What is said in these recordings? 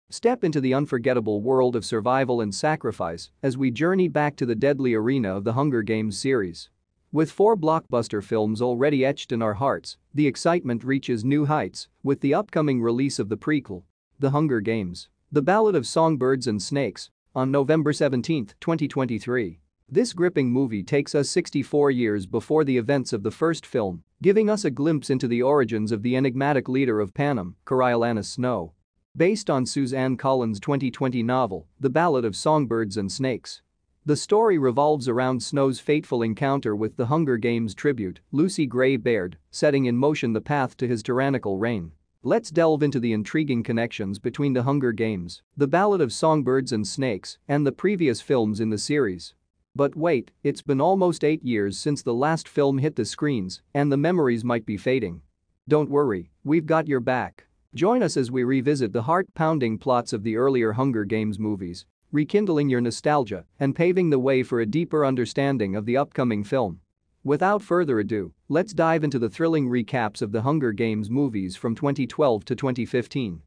Step into the unforgettable world of survival and sacrifice as we journey back to the deadly arena of the Hunger Games series. With 4 blockbuster films already etched in our hearts, the excitement reaches new heights with the upcoming release of the prequel, The Hunger Games: The Ballad of Songbirds and Snakes, on November 17, 2023. This gripping movie takes us 64 years before the events of the first film, giving us a glimpse into the origins of the enigmatic leader of Panem, Coriolanus Snow. Based on Suzanne Collins' 2020 novel, The Ballad of Songbirds and Snakes. The story revolves around Snow's fateful encounter with the Hunger Games tribute, Lucy Gray Baird, setting in motion the path to his tyrannical reign. Let's delve into the intriguing connections between the Hunger Games, The Ballad of Songbirds and Snakes, and the previous films in the series. But wait, it's been almost 8 years since the last film hit the screens, and the memories might be fading. Don't worry, we've got your back. Join us as we revisit the heart-pounding plots of the earlier Hunger Games movies, rekindling your nostalgia and paving the way for a deeper understanding of the upcoming film. Without further ado, let's dive into the thrilling recaps of the Hunger Games movies from 2012 to 2015.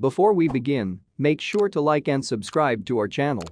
Before we begin, make sure to like and subscribe to our channel.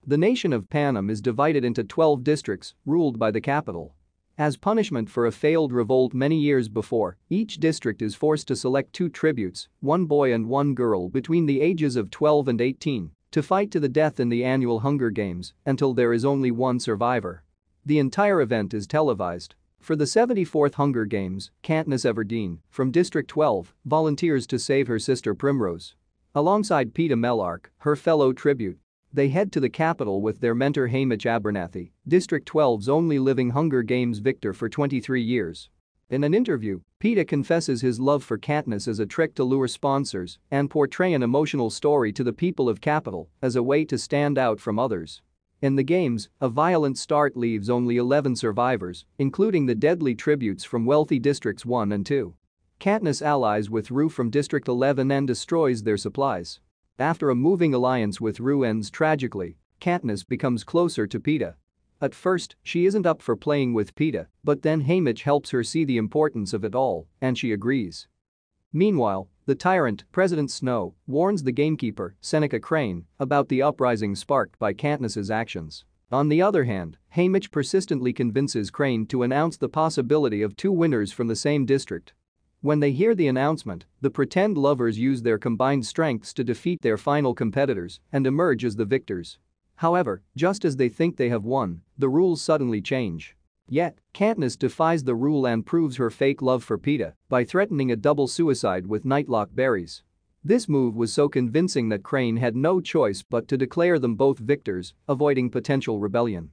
The nation of Panem is divided into 12 districts, ruled by the capital. As punishment for a failed revolt many years before, each district is forced to select 2 tributes, 1 boy and 1 girl between the ages of 12 and 18, to fight to the death in the annual Hunger Games until there is only 1 survivor. The entire event is televised. For the 74th Hunger Games, Katniss Everdeen, from District 12, volunteers to save her sister Primrose. Alongside Peeta Mellark, her fellow tribute, they head to the capital with their mentor Haymitch Abernathy, District 12's only living Hunger Games victor for 23 years. In an interview, Peeta confesses his love for Katniss as a trick to lure sponsors and portray an emotional story to the people of Capital as a way to stand out from others. In the games, a violent start leaves only 11 survivors, including the deadly tributes from wealthy Districts 1 and 2. Katniss allies with Rue from District 11 and destroys their supplies. After a moving alliance with Rue ends tragically, Katniss becomes closer to Peeta. At first, she isn't up for playing with Peeta, but then Haymitch helps her see the importance of it all, and she agrees. Meanwhile, the tyrant, President Snow, warns the gamekeeper, Seneca Crane, about the uprising sparked by Katniss's actions. On the other hand, Haymitch persistently convinces Crane to announce the possibility of 2 winners from the same district. When they hear the announcement, the pretend lovers use their combined strengths to defeat their final competitors and emerge as the victors. However, just as they think they have won, the rules suddenly change. Yet, Katniss defies the rule and proves her fake love for Peeta by threatening a double suicide with nightlock berries. This move was so convincing that Crane had no choice but to declare them both victors, avoiding potential rebellion.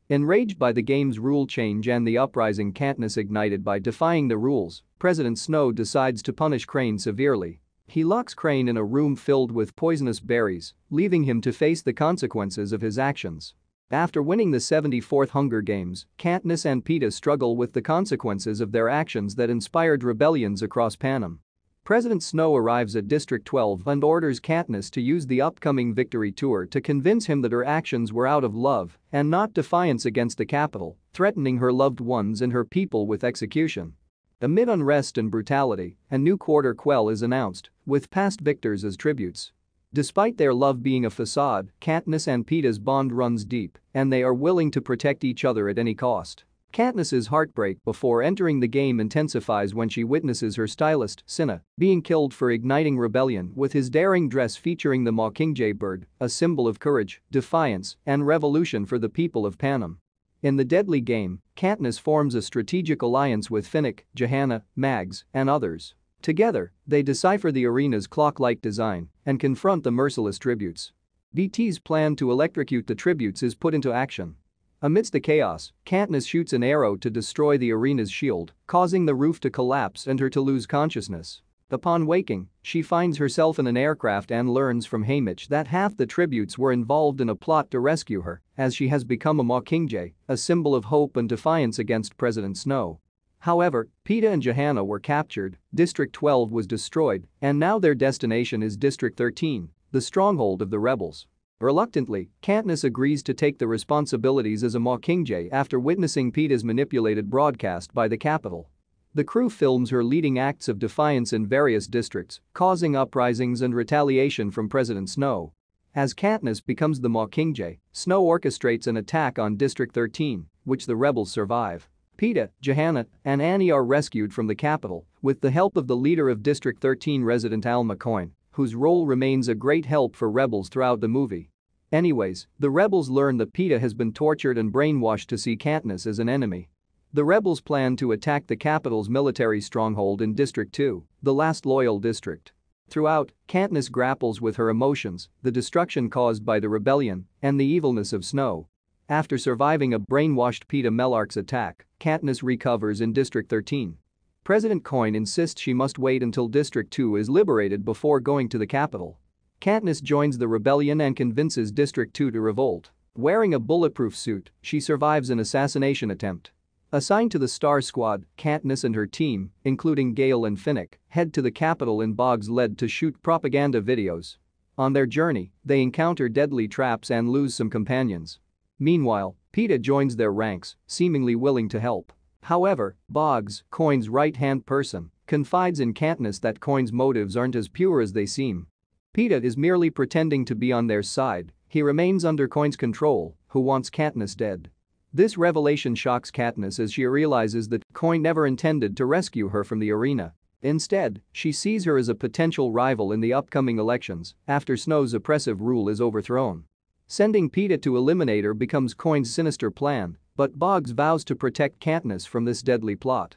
Enraged by the game's rule change and the uprising Katniss ignited by defying the rules, President Snow decides to punish Crane severely. He locks Crane in a room filled with poisonous berries, leaving him to face the consequences of his actions. After winning the 74th Hunger Games, Katniss and Peeta struggle with the consequences of their actions that inspired rebellions across Panem. President Snow arrives at District 12 and orders Katniss to use the upcoming victory tour to convince him that her actions were out of love and not defiance against the capital, threatening her loved ones and her people with execution. Amid unrest and brutality, a new quarter quell is announced, with past victors as tributes. Despite their love being a facade, Katniss and Peeta's bond runs deep, and they are willing to protect each other at any cost. Katniss's heartbreak before entering the game intensifies when she witnesses her stylist, Cinna, being killed for igniting rebellion with his daring dress featuring the Mockingjay bird, a symbol of courage, defiance, and revolution for the people of Panem. In the deadly game, Katniss forms a strategic alliance with Finnick, Johanna, Mags, and others. Together, they decipher the arena's clock-like design and confront the merciless tributes. BT's plan to electrocute the tributes is put into action. Amidst the chaos, Katniss shoots an arrow to destroy the arena's shield, causing the roof to collapse and her to lose consciousness. Upon waking, she finds herself in an aircraft and learns from Haymitch that half the tributes were involved in a plot to rescue her, as she has become a Mockingjay, a symbol of hope and defiance against President Snow. However, Peeta and Johanna were captured, District 12 was destroyed, and now their destination is District 13, the stronghold of the rebels. Reluctantly, Katniss agrees to take the responsibilities as a Mockingjay after witnessing Peeta's manipulated broadcast by the capital. The crew films her leading acts of defiance in various districts, causing uprisings and retaliation from President Snow. As Katniss becomes the Mockingjay, Snow orchestrates an attack on District 13, which the rebels survive. Peeta, Johanna, and Annie are rescued from the capital with the help of the leader of District 13 resident Al McCoy, whose role remains a great help for rebels throughout the movie. Anyways, the rebels learn that Peeta has been tortured and brainwashed to see Katniss as an enemy. The rebels plan to attack the capital's military stronghold in District 2, the last loyal district. Throughout, Katniss grapples with her emotions, the destruction caused by the rebellion, and the evilness of Snow. After surviving a brainwashed Peeta Mellark's attack, Katniss recovers in District 13. President Coin insists she must wait until District 2 is liberated before going to the capital. Katniss joins the rebellion and convinces District 2 to revolt. Wearing a bulletproof suit, she survives an assassination attempt. Assigned to the Star Squad, Katniss and her team, including Gale and Finnick, head to the capital in Boggs Lead to shoot propaganda videos. On their journey, they encounter deadly traps and lose some companions. Meanwhile, Peeta joins their ranks, seemingly willing to help. However, Boggs, Coin's right-hand person, confides in Katniss that Coin's motives aren't as pure as they seem. Peeta is merely pretending to be on their side, he remains under Coin's control, who wants Katniss dead. This revelation shocks Katniss as she realizes that Coin never intended to rescue her from the arena. Instead, she sees her as a potential rival in the upcoming elections after Snow's oppressive rule is overthrown. Sending Peeta to eliminate her becomes Coin's sinister plan, but Boggs vows to protect Katniss from this deadly plot.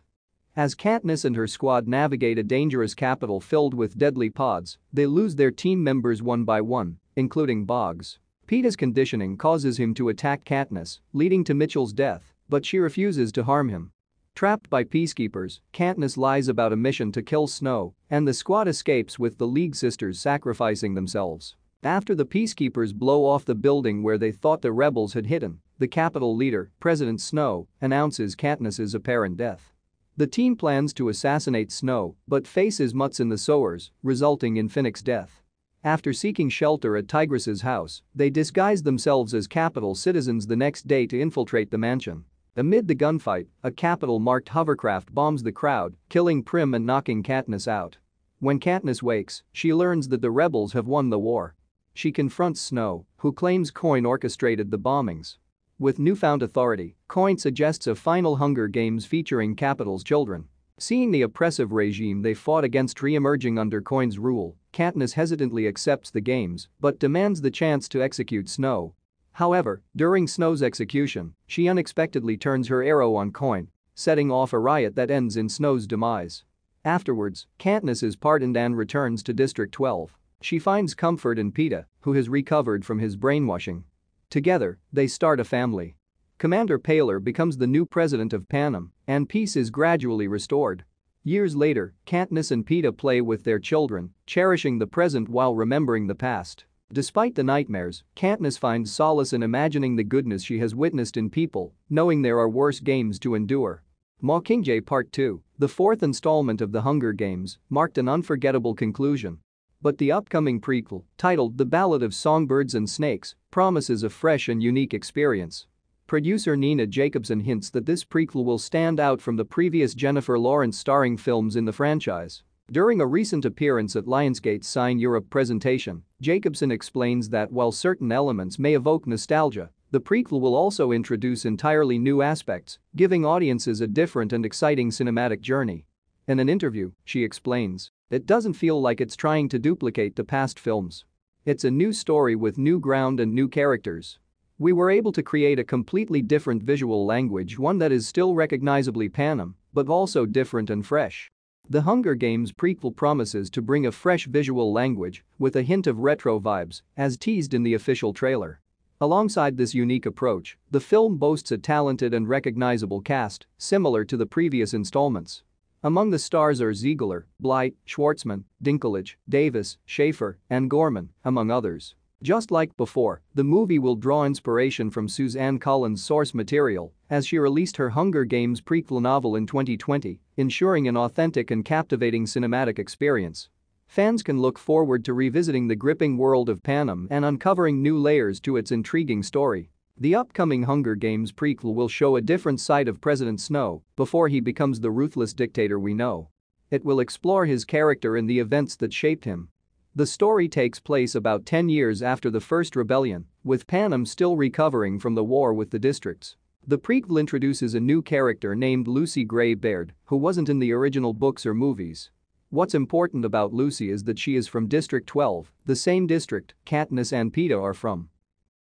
As Katniss and her squad navigate a dangerous capital filled with deadly pods, they lose their team members one by one, including Boggs. Peeta's conditioning causes him to attack Katniss, leading to Mitchell's death, but she refuses to harm him. Trapped by peacekeepers, Katniss lies about a mission to kill Snow, and the squad escapes with the League sisters sacrificing themselves. After the peacekeepers blow off the building where they thought the rebels had hidden, the Capitol leader, President Snow, announces Katniss's apparent death. The team plans to assassinate Snow but faces Mutts and the Sowers, resulting in Finnick's death. After seeking shelter at Tigress's house, they disguise themselves as Capitol citizens the next day to infiltrate the mansion. Amid the gunfight, a Capitol-marked hovercraft bombs the crowd, killing Prim and knocking Katniss out. When Katniss wakes, she learns that the rebels have won the war. She confronts Snow, who claims Coin orchestrated the bombings. With newfound authority, Coin suggests a final Hunger Games featuring Capitol's children. Seeing the oppressive regime they fought against re-emerging under Coin's rule, Katniss hesitantly accepts the games but demands the chance to execute Snow. However, during Snow's execution, she unexpectedly turns her arrow on Coin, setting off a riot that ends in Snow's demise. Afterwards, Katniss is pardoned and returns to District 12. She finds comfort in Peeta, who has recovered from his brainwashing. Together, they start a family. Commander Paler becomes the new president of Panem, and peace is gradually restored. Years later, Katniss and Peeta play with their children, cherishing the present while remembering the past. Despite the nightmares, Katniss finds solace in imagining the goodness she has witnessed in people, knowing there are worse games to endure. Mockingjay Part 2, the fourth installment of the Hunger Games, marked an unforgettable conclusion. But the upcoming prequel, titled The Ballad of Songbirds and Snakes, promises a fresh and unique experience. Producer Nina Jacobson hints that this prequel will stand out from the previous Jennifer Lawrence starring films in the franchise. During a recent appearance at Lionsgate's Sign Europe presentation, Jacobson explains that while certain elements may evoke nostalgia, the prequel will also introduce entirely new aspects, giving audiences a different and exciting cinematic journey. In an interview, she explains, "It doesn't feel like it's trying to duplicate the past films. It's a new story with new ground and new characters. We were able to create a completely different visual language, one that is still recognizably Panem, but also different and fresh." The Hunger Games prequel promises to bring a fresh visual language with a hint of retro vibes, as teased in the official trailer. Alongside this unique approach, the film boasts a talented and recognizable cast, similar to the previous installments. Among the stars are Ziegler, Blight, Schwartzman, Dinklage, Davis, Schaefer, and Gorman, among others. Just like before, the movie will draw inspiration from Suzanne Collins' source material as she released her Hunger Games prequel novel in 2020, ensuring an authentic and captivating cinematic experience. Fans can look forward to revisiting the gripping world of Panem and uncovering new layers to its intriguing story. The upcoming Hunger Games prequel will show a different side of President Snow before he becomes the ruthless dictator we know. It will explore his character and the events that shaped him. The story takes place about 10 years after the first rebellion, with Panem still recovering from the war with the districts. The prequel introduces a new character named Lucy Gray Baird, who wasn't in the original books or movies. What's important about Lucy is that she is from District 12, the same district Katniss and Peeta are from.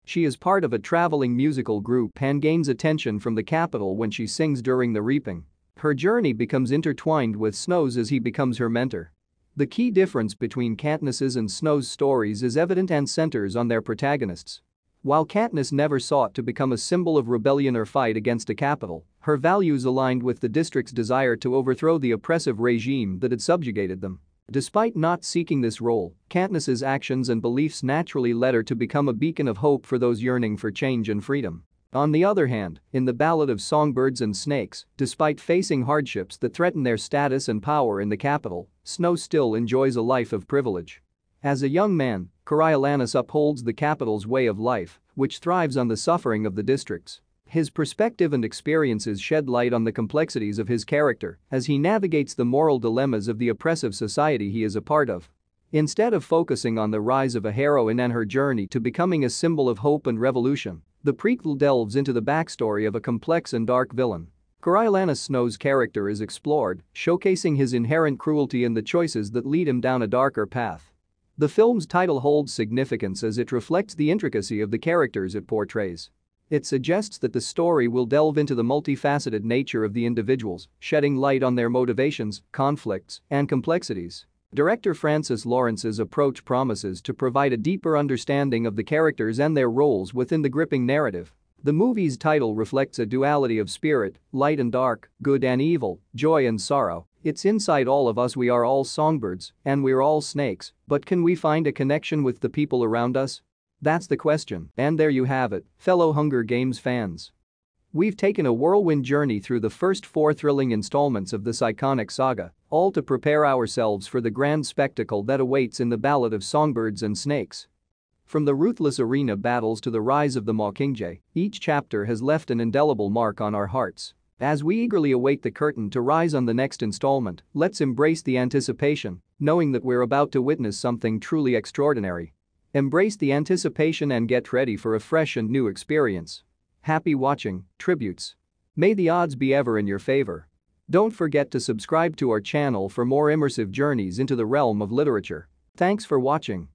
She is part of a traveling musical group and gains attention from the Capitol when she sings during the reaping. Her journey becomes intertwined with Snow's as he becomes her mentor. The key difference between Katniss's and Snow's stories is evident and centers on their protagonists. While Katniss never sought to become a symbol of rebellion or fight against a capital, her values aligned with the district's desire to overthrow the oppressive regime that had subjugated them. Despite not seeking this role, Katniss's actions and beliefs naturally led her to become a beacon of hope for those yearning for change and freedom. On the other hand, in the Ballad of Songbirds and Snakes, despite facing hardships that threaten their status and power in the capital, Snow still enjoys a life of privilege. As a young man, Coriolanus upholds the capital's way of life, which thrives on the suffering of the districts. His perspective and experiences shed light on the complexities of his character as he navigates the moral dilemmas of the oppressive society he is a part of. Instead of focusing on the rise of a heroine and her journey to becoming a symbol of hope and revolution, the prequel delves into the backstory of a complex and dark villain. Coriolanus Snow's character is explored, showcasing his inherent cruelty and the choices that lead him down a darker path. The film's title holds significance as it reflects the intricacy of the characters it portrays. It suggests that the story will delve into the multifaceted nature of the individuals, shedding light on their motivations, conflicts, and complexities. Director Francis Lawrence's approach promises to provide a deeper understanding of the characters and their roles within the gripping narrative. The movie's title reflects a duality of spirit, light and dark, good and evil, joy and sorrow. It's inside all of us. We are all songbirds, and we're all snakes, but can we find a connection with the people around us? That's the question, and there you have it, fellow Hunger Games fans. We've taken a whirlwind journey through the first 4 thrilling installments of this iconic saga, all to prepare ourselves for the grand spectacle that awaits in the Ballad of Songbirds and Snakes. From the ruthless arena battles to the rise of the Mockingjay, each chapter has left an indelible mark on our hearts. As we eagerly await the curtain to rise on the next installment, let's embrace the anticipation, knowing that we're about to witness something truly extraordinary. Embrace the anticipation and get ready for a fresh and new experience. Happy watching, tributes. May the odds be ever in your favor. Don't forget to subscribe to our channel for more immersive journeys into the realm of literature. Thanks for watching.